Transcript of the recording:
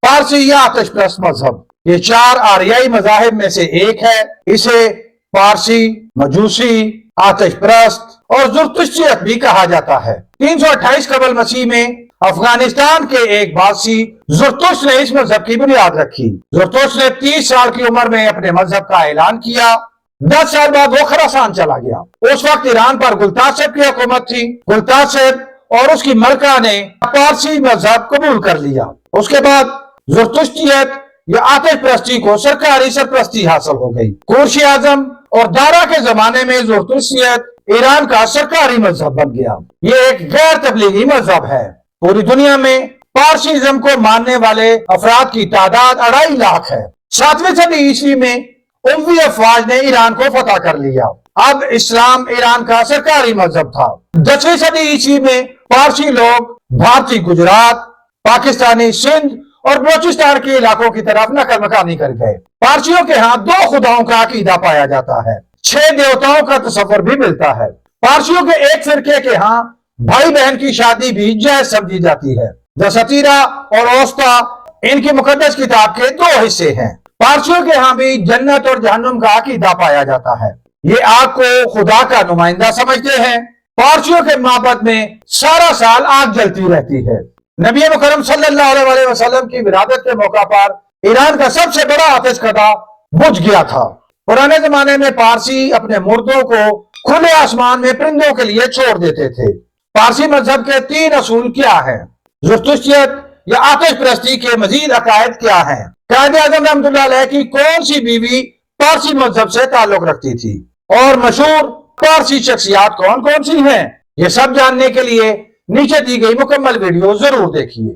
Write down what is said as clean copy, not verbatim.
पारसी या आतिश प्रस्त मजहब, ये चार आर्याई मजाहिब में से एक है। इसे पारसी, मजूसी, आतिश प्रस्त और जुरतुश्तियत भी कहा जाता है। 328 कबल मसीह में अफगानिस्तान के एक बादशाह जुरतुश ने इस मजहब की बुनियाद रखी। जुरतुश ने 30 साल की उम्र में अपने मजहब का ऐलान किया। 10 साल बाद वो खरासान चला गया। उस वक्त ईरान पर गुलतासब की हुकूमत थी। गुलतासब और उसकी मलका ने पारसी मजहब कबूल कर लिया। उसके बाद जुरतुश्तियत या आतिश प्रस्ती को सरकारी सरपरस्ती हासिल हो गई। कुर्शी आजम और दारा के जमाने में जुरतुश्तियत ईरान का सरकारी मजहब बन गया। ये एक गैर तबलीगी मजहब है। पूरी दुनिया में पारसीज़म को मानने वाले अफराद की तादाद 2.5 लाख है। 7वीं सदी ईस्वी में उमवी अफवाज ने ईरान को फतह कर लिया। अब इस्लाम ईरान का सरकारी मजहब था। 10वीं सदी ईस्वी में पारसी लोग भारतीय गुजरात, पाकिस्तानी सिंध और बलोचिस्तान के इलाकों की तरफ नकल मकानी कर गए। पारसियों के यहाँ 2 खुदाओं का अकीदा पाया जाता है। 6 देवताओं का तस्वर भी मिलता है। पारसियों के एक फिरके के यहाँ भाई बहन की शादी भी जायज समझी जाती है। दसतीरा और औस्ता इनकी मुकद्दस किताब के 2 हिस्से हैं। पारसियों के यहाँ भी जन्नत और जहन्नुम का अकीदा पाया जाता है। ये आग को खुदा का नुमाइंदा समझते हैं। पारसियों के माबद में सारा साल आग जलती रहती है। नबी मुकर्रम सल्लल्लाहु अलैहि वसल्लम की विलादत के मौका पर ईरान का सबसे बड़ा आतिश कदा बुझ गया था। पुराने जमाने में पारसी अपने मुर्दों को खुले आसमान में परिंदों के लिए छोड़ देते थे। पारसी मजहब के 3 असूल क्या हैं? जुरतुश्तियत या आतिश प्रस्ती के मजीद अकायद क्या हैं? कायदे आज़म रहमतुल्लाह अलैह की कौन सी बीवी पारसी मजहब से ताल्लुक रखती थी? और मशहूर पारसी शख्सियात कौन कौन सी हैं? ये सब जानने के लिए नीचे दी गई मुकम्मल वीडियो जरूर देखिए।